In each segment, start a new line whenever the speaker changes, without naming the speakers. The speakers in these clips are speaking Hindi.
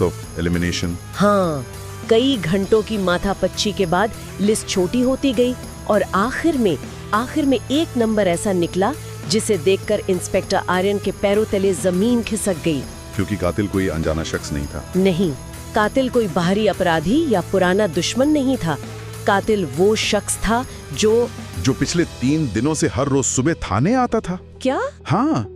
Process of elimination.
हाँ, कई घंटों की माथापच्ची के बाद लिस्ट छोटी होती गई और आखिर में एक नंबर ऐसा निकला जिसे देखकर इंस्पेक्टर आर्यन के पैरों तले जमीन खिसक गई।
क्योंकि कातिल कोई अनजाना शख्स नहीं था।
नहीं, कातिल कोई बाहरी अपराधी या पुराना दुश्मन नहीं था। कातिल वो शख्स था जो
पिछले 3 दिनों से हर रोज सुबह थाने आता था।
क्या?
हाँ,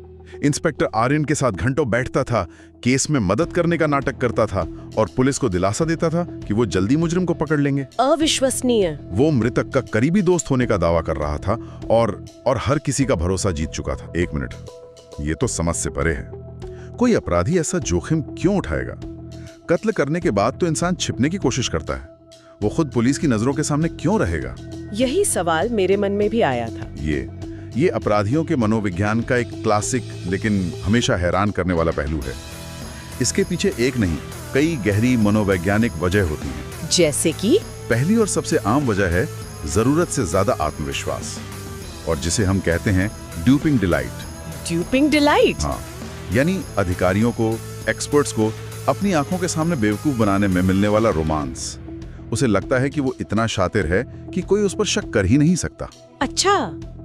इंस्पेक्टर आर्यन के साथ घंटों बैठता था, केस में मदद करने का नाटक करता था और पुलिस को दिलासा देता था कि वो जल्दी मुजरिम को पकड़ लेंगे।
अविश्वसनीय।
वो मृतक का करीबी दोस्त होने का दावा कर रहा था और हर किसी का भरोसा जीत चुका था। 1 मिनट, ये तो समझ से परे है। कोई अपराधी ऐसा जोखिम क्यों उठाएगा? कत्ल करने के बाद तो इंसान छिपने की कोशिश करता है, वो खुद पुलिस की नजरों के सामने क्यों रहेगा?
यही सवाल मेरे मन में भी आया था।
ये अपराधियों के मनोविज्ञान का एक क्लासिक लेकिन हमेशा हैरान करने वाला पहलू है। इसके पीछे एक नहीं, कई गहरी मनोवैज्ञानिक वजह होती हैं।
जैसे कि?
पहली और सबसे आम वजह है जरूरत से ज्यादा आत्मविश्वास, और जिसे हम कहते हैं ड्यूपिंग डिलाइट।
ड्यूपिंग डिलाइट?
हाँ, यानी अधिकारियों को, एक्सपर्ट्स को अपनी आंखों के सामने बेवकूफ बनाने में मिलने वाला रोमांस। उसे लगता है कि वो इतना शातिर है कि कोई उस पर शक कर ही नहीं सकता।
अच्छा।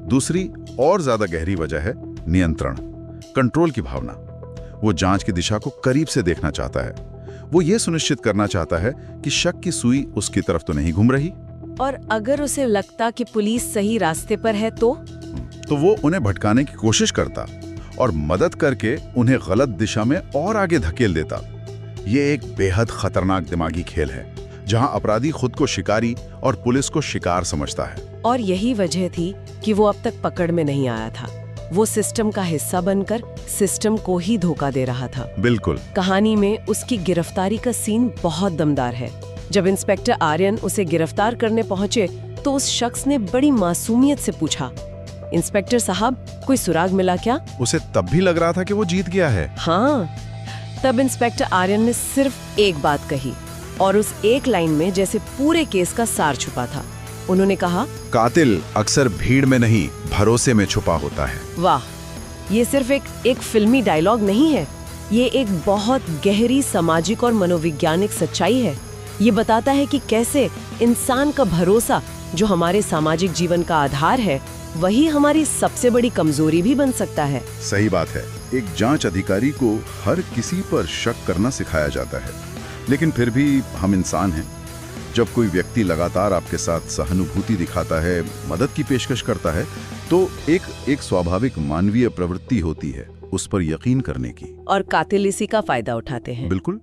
दूसरी और ज्यादा गहरी वजह है नियंत्रण, कंट्रोल की भावना। वो जांच की दिशा को करीब से देखना चाहता है। वो ये सुनिश्चित करना चाहता है कि शक की सुई उसकी तरफ तो नहीं घूम रही।
और अगर उसे लगता कि पुलिस सही रास्ते पर है तो
वो उन्हें भटकाने की कोशिश करता और मदद करके उन्हें गलत दिशा में और आगे धकेल देता। ये एक बेहद खतरनाक दिमागी खेल है जहां अपराधी खुद को शिकारी और पुलिस को शिकार समझता है।
और यही वजह थी कि वो अब तक पकड़ में नहीं आया था। वो सिस्टम का हिस्सा बनकर सिस्टम को ही धोखा दे रहा था।
बिल्कुल।
कहानी में उसकी गिरफ्तारी का सीन बहुत दमदार है। जब इंस्पेक्टर आर्यन उसे गिरफ्तार करने पहुंचे तो उस शख्स ने बड़ी मासूमियत से पूछा, इंस्पेक्टर साहब, कोई सुराग मिला क्या?
उसे तब भी लग रहा था कि वो जीत गया है।
हाँ, तब इंस्पेक्टर आर्यन ने सिर्फ एक बात कही, और उस एक लाइन में जैसे पूरे केस का सार छुपा था। उन्होंने कहा,
कातिल अक्सर भीड़ में नहीं, भरोसे में छुपा होता है।
वाह, ये सिर्फ एक फिल्मी डायलॉग नहीं है, ये एक बहुत गहरी सामाजिक और मनोवैज्ञानिक सच्चाई है। ये बताता है कि कैसे इंसान का भरोसा, जो हमारे सामाजिक जीवन का आधार है, वही हमारी सबसे बड़ी कमजोरी भी बन सकता है।
सही बात है। एक जांच अधिकारी को हर किसी पर शक करना सिखाया जाता है, लेकिन फिर भी हम इंसान हैं। जब कोई व्यक्ति लगातार आपके साथ सहानुभूति दिखाता है, मदद की पेशकश करता है, तो एक स्वाभाविक मानवीय प्रवृत्ति होती है उस पर यकीन करने की।
और कातिल इसी का फायदा उठाते हैं।
बिल्कुल।